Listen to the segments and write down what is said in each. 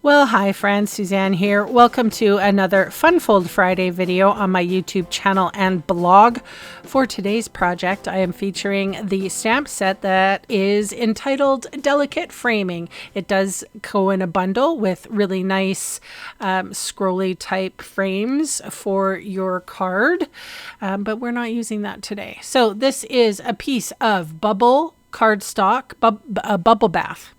Well, hi friends, Suzanne here. Welcome to another Fun Fold Friday video on my YouTube channel and blog. For today's project, I am featuring the stamp set that is entitled Delicate Framing. It does go in a bundle with really nice scrolly type frames for your card, but we're not using that today. So this is a piece of bubble cardstock, bubble bath.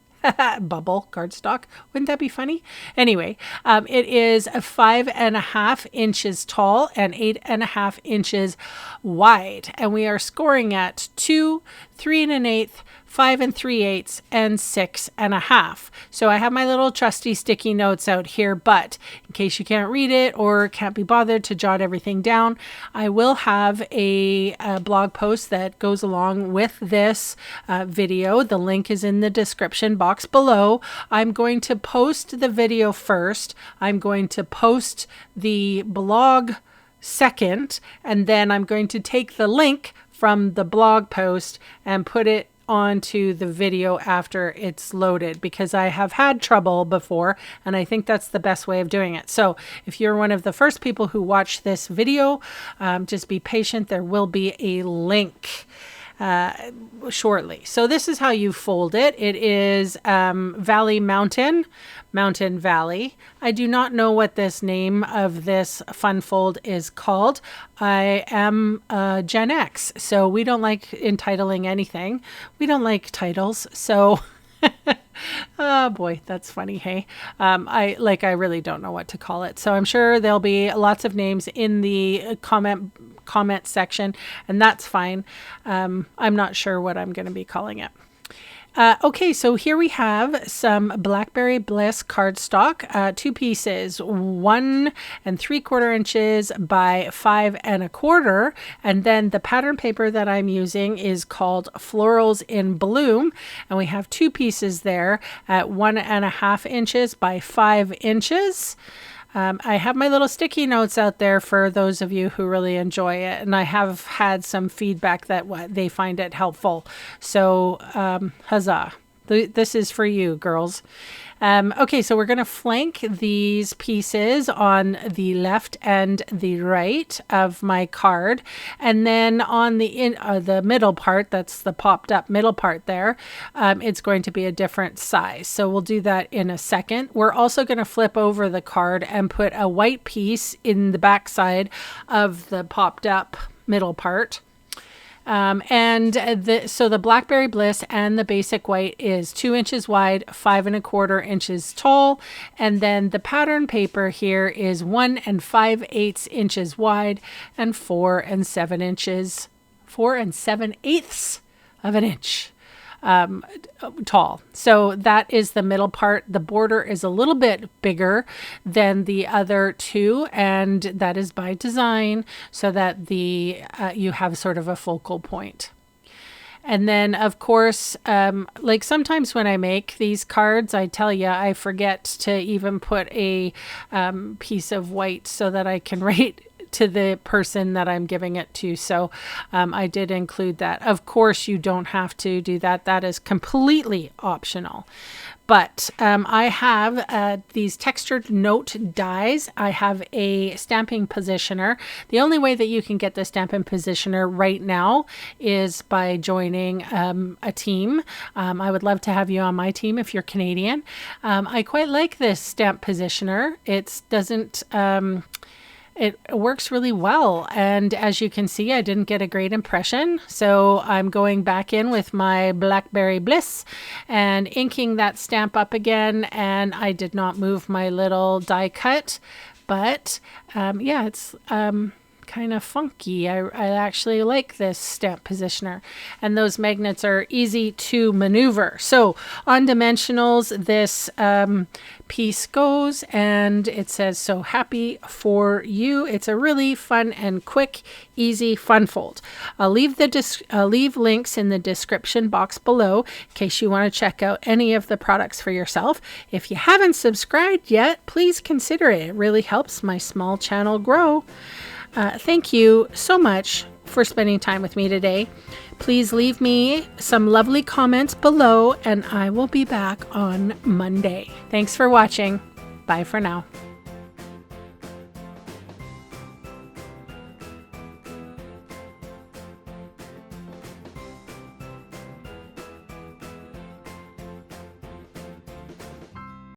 Bubble cardstock. Wouldn't that be funny? Anyway, it is 5.5 inches tall and 8.5 inches wide. And we are scoring at 2, 3 1/8, 5 3/8, and 6.5. So I have my little trusty sticky notes out here, but in case you can't read it or can't be bothered to jot everything down, I will have a blog post that goes along with this video. The link is in the description box below. I'm going to post the video first. I'm going to post the blog second, and then I'm going to take the link from the blog post and put it onto the video after it's loaded, because I have had trouble before and I think that's the best way of doing it. So if you're one of the first people who watch this video, just be patient. There will be a link shortly. So this is how you fold it. It is Valley Mountain, Mountain Valley. I do not know what this name of this fun fold is called. I am Gen X, so we don't like entitling anything. We don't like titles, so oh boy, that's funny. Hey, I really don't know what to call it. So I'm sure there'll be lots of names in the comment section, and that's fine. I'm not sure what I'm going to be calling it. Okay, so here we have some Blackberry Bliss cardstock, 2 pieces, 1 3/4 inches by 5 1/4, and then the pattern paper that I'm using is called Florals in Bloom, and we have 2 pieces there at 1.5 inches by 5 inches. I have my little sticky notes out there for those of you who really enjoy it, and I have had some feedback that they find it helpful. So huzzah. This is for you, girls. Okay, so we're going to flank these pieces on the left and the right of my card. And then on the middle part, that's the popped up middle part there, it's going to be a different size. So we'll do that in a second. We're also going to flip over the card and put a white piece in the back side of the popped up middle part. So the Blackberry Bliss and the basic white is 2 inches wide, 5 1/4 inches tall. And then the pattern paper here is 1 5/8 inches wide and 4 7/8 of an inch tall. So that is the middle part. The border is a little bit bigger than the other 2, and that is by design so that you have sort of a focal point. And then, of course, like sometimes when I make these cards, I tell you, I forget to even put a piece of white so that I can write to the person that I'm giving it to. So I did include that. Of course, you don't have to do that. That is completely optional. But I have these textured note dies. I have a stamping positioner. The only way that you can get the stamping positioner right now is by joining a team. I would love to have you on my team if you're Canadian. I quite like this stamp positioner. It works really well, and as you can see, I didn't get a great impression, so I'm going back in with my Blackberry Bliss and inking that stamp up again, and I did not move my little die cut, but yeah, it's kind of funky. I actually like this stamp positioner, and those magnets are easy to maneuver. So on dimensionals, this piece goes, and it says "So happy for you." It's a really fun and quick, easy fun fold. I'll leave links in the description box below in case you want to check out any of the products for yourself. If you haven't subscribed yet, please consider it. It really helps my small channel grow. Thank you so much for spending time with me today. Please leave me some lovely comments below, and I will be back on Monday. Thanks for watching. Bye for now.